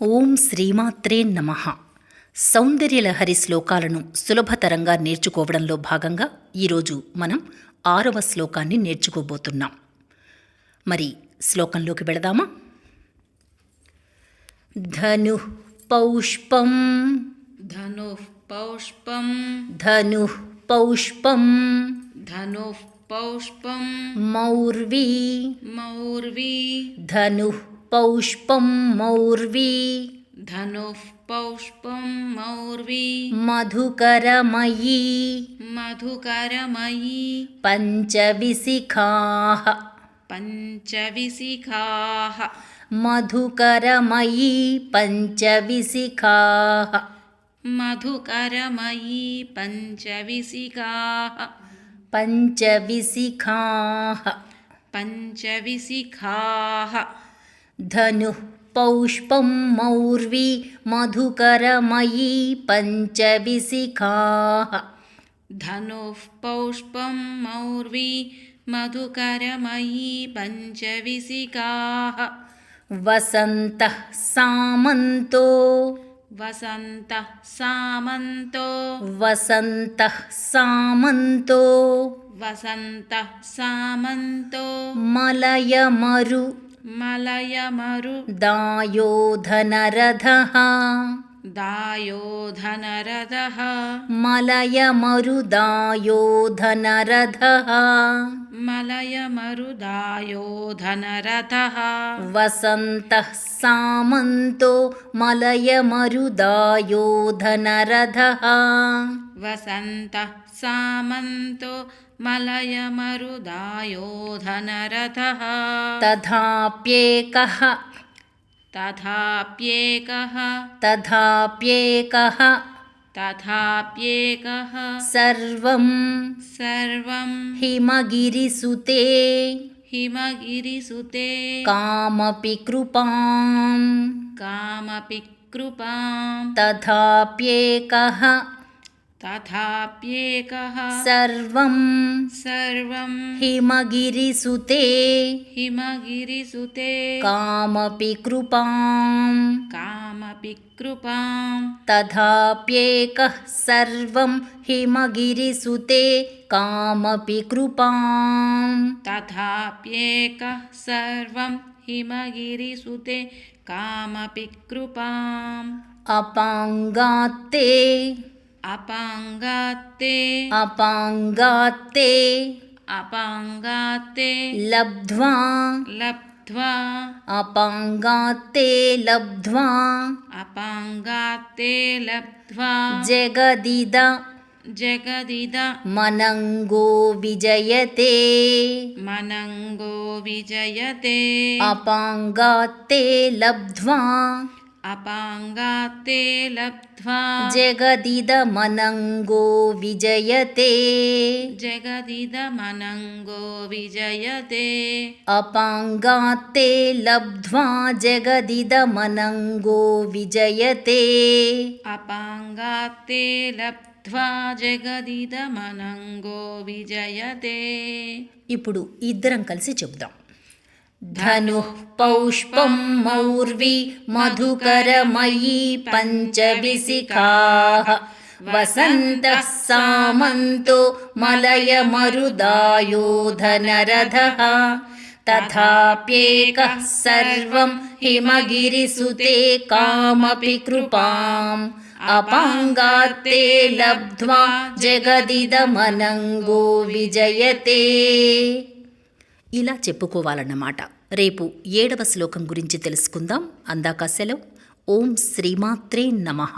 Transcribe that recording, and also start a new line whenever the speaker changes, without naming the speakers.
ఓం శ్రీమాత్రే నమః. సౌందర్యలహరి శ్లోకాలను సులభతరంగా నేర్చుకోవడంలో భాగంగా ఈరోజు మనం 6వ శ్లోకాన్ని నేర్చుకోబోతున్నాం. మరి శ్లోకంలోకి వెళదామా? ధనుః పౌష్పం
ధనుః పౌష్పం
ధనుః పౌష్పం
ధనుః పౌష్పం
మౌర్వీ
మౌర్వీ
ధనుః పౌష్పం మౌర్వీ
ధనుః పౌష్పం మౌర్వీ
మధుకరమయీ
మధుకరమయీ
పంచవిశిఖాః
పంచవిశిఖాః
మధుకరమయీ పంచవిశిఖాః
మధుకరమయీ పంచవిశిఖాః
పంచవిశిఖాః
పంచవిశిఖాః
ధనుః పౌష్పం మౌర్వీ మధుకరమయీ పంచవిశిఖాః
ధనుః పౌష్పం మౌర్వీ మధుకరమయీ పంచవిశిఖాః
వసంతః సామంతో
వసంతః సామంతో
వసంతః సామంతో
వసంతః సామంతో
మలయమరు
మలయమరు
దాయోధనరథః
దాయోధనరథః
మలయమరు దాయోధనరథః
మలయమరు దాయోధనరథః
వసంతః సామంతో మలయమరు దాయోధనరథః
వసంతః సామంతో మలయమరు దాయోధనరథః
తథాప్యేకః
తథాప్యేకః
తథాప్యేకః
తథాప్యేకః
సర్వం
సర్వం
హిమగిరిసుతే
హిమగిరిసుతే
కామపి కృపాం
కామపి కృపాం
తథాప్యేకః
తథాప్యేకః
సర్వం
సర్వం
హిమగిరిసుతే
హిమగిరిసుతే
కామపి కృపాం
కామపి కృపాం
తథాప్యేకః సర్వం హిమగిరిసుతే కామపి కృపాం
తథాప్యేకః సర్వం హిమగిరిసుతే కామపి కృపాం
అపాంగాత్తే
అపాంగాత్తే
అపాంగాత్తే
అపాంగాత్తే
లబ్ధ్వా
లబ్ధ్వా
అపాంగాత్తే లబ్ధ్వా
అపాంగాత్తే లబ్ధ్వా
జగదిద
జగదిద
మనంగో విజయతే
మనంగో విజయతే
అపాంగాత్తే లబ్ధ్వా
అపాంగాత్తే లబ్ధ్వా
జగదిద మనంగో విజయతే
జగదిద మనంగో విజయతే
అపాంగాత్తే లబ్ధ్వా జగదిద మనంగో విజయతే
అపాంగాత్తే లబ్ధ్వా జగదిద మనంగో విజయతే.
ఇప్పుడు ఇద్దరం కలిసి చెబుదాం. ధనుః పౌష్పం మౌర్వీ మధుకరమయీ పంచవిశిఖాః వసంతః సామంతో మలయమరు దాయోధనరథః తథాప్యేకః సర్వం హిమగిరిసుతే కామపి కృపాం అపాంగాత్తే లబ్ధ్వా జగదిదమనంగో విజయతే. ఇలా చెప్పుకోవాలన్నమాట. రేపు 7వ శ్లోకం గురించి తెలుసుకుందాం. అందాక సెలవు. ఓం శ్రీమాత్రే నమః.